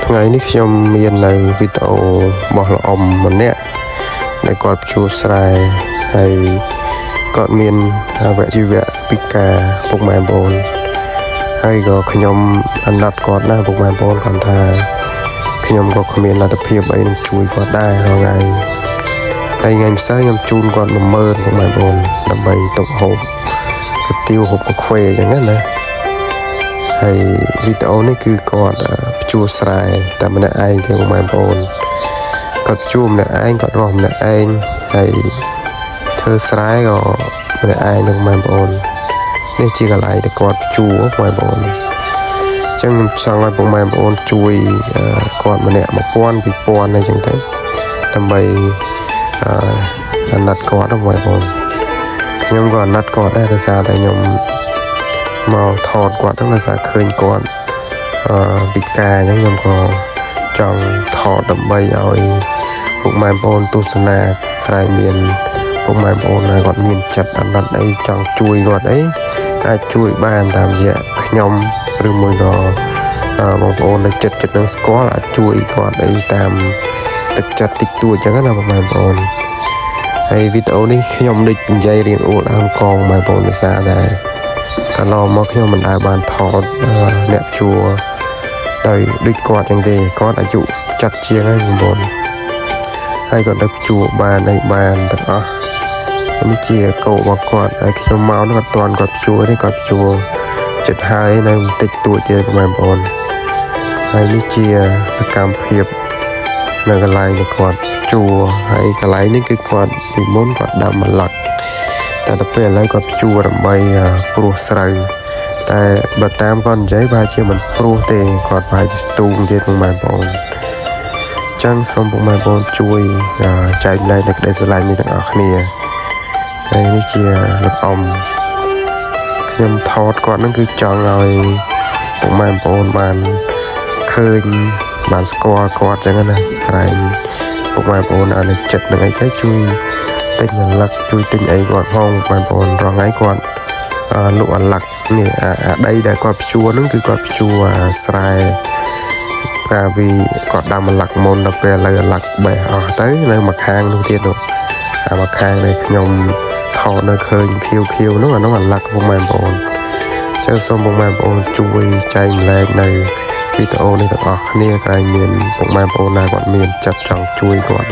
ថ្ងៃនេះខ្ញុំមាននៅវីដេអូរបស់លោកអ៊ំម្នាក់ដែលគាត់ជួសស្រែហើយគាត់មានវគ្គជីវៈពិការពុកម៉ែបងប្អូនហើយក៏ខ្ញុំអាណិតគាត់ណាស់ពុកម៉ែបងប្អូនគាត់ថាខ្ញុំក៏គ្មានលទ្ធភាពអីនឹងជួយគាត់ដែររាល់ថ្ងៃហើយថ្ងៃម្សិលខ្ញុំជូនគាត់10000ពុកម៉ែបងប្អូនដើម្បីទុកហូបកាទៀវហូបកាហ្វេអញ្ចឹងណាហើយវីដេអូនេះគឺគាត់ជួសស្រែតែម្នាក់ឯងទេពុកម៉ែបងប្អូនគាត់ជួម្នាក់ឯងគាត់រស់ម្នាក់ឯងហើយធ្វើស្រែក៏ម្នាក់ឯងនឹងបងប្អូននេះជាកន្លែងដែលគាត់ជួបងប្អូនអញ្ចឹងខ្ញុំចង់ឲ្យបងប្អូនជួយគាត់ម្នាក់1000 2000អីចឹងទៅដើម្បីអាណិតគាត់បងប្អូនខ្ញុំក៏អាណិតគាត់ដែរដោយសារតែខ្ញុំមកថតគាត់ហ្នឹងដោយសារឃើញគាត់ពិការអញ្ចឹងខ្ញុំក៏ចង់ថតដើម្បីឲ្យពុកម៉ែបងប្អូនទស្សនាក្រែងមានពុកម៉ែបងប្អូនហើយគាត់មានចិត្តអាណិតអីចង់ជួយគាត់អីអាចជួយបានតាមរយៈខ្ញុំឬមួយក៏បងប្អូននៅចិត្តនឹងស្គាល់អាចជួយគាត់អីតាមទឹកចិត្តតិចតួចអញ្ចឹងណាបងប្អូនហើយវីដេអូនេះខ្ញុំនិយាយរៀងអួតអាមកងបងប្អូនភាសាដែរកន្លងមកខ្ញុំមិនដែលបានថតអ្នកជួដោយដូចគាត់ចឹងទេគាត់អាយុចាត់ជាងហើយបងប្អូនហើយគាត់ទៅជួបានអីបានទាំងអស់នេះជាកោរបស់គាត់ហើយខ្ញុំមកនោះគាត់តន់គាត់ជួទេគាត់ជួចិត្តហើយនៅបន្តិចតួចទៀតបងប្អូនហើយនេះជាសកម្មភាពនៅកន្លែងដែលគាត់ជួហើយកន្លែងនេះគឺគាត់ពីមុនគាត់ដាំម្លឹកតែដល់ពេលឥឡូវគាត់ជួដើម្បីព្រោះស្រូវតែបើតាមគាត់និយាយប្រហែលជាមិនព្រោះទេគាត់ប្រហែលជាស្ទូងទៀតបងប្អូនចឹងសូមបងប្អូនជួយចែកលែកនៅក្តីស្រឡាញ់នេះទាំងអស់គ្នាហើយនេះជាលោកអ៊ំខ្ញុំថតគាត់ហ្នឹងគឺចង់ឲ្យបងប្អូនបានឃើញបានស្គាល់គាត់ចឹងណាក្រែងពុកម៉ែបងប្អូននៅចិត្តនឹងអីទៅជួយទិញអាឡឹកជួយទិញអីគាត់ផងបងប្អូនរងថ្ងៃគាត់លក់អាឡឹកនេះអាដីដែលគាត់ភ្ជួរហ្នឹងគឺគាត់ភ្ជួរស្រែកាលពីគាត់ដាំអាឡឹកមុនដល់ពេលឥឡូវអាឡឹកបេះអស់ទៅនៅមួយខាងនោះទៀតនោះអាមួយខាងនេះខ្ញុំថតនៅឃើញខៀវនោះអានោះអាឡឹកបងប្អូនចឹងសូមបងប្អូនជួយចែកម្លែកនៅវីដេអូនេះទាំងអស់គ្នាក្រែងមានបងប្អូនណាគាត់មានចិត្តចង់ជួយគាត់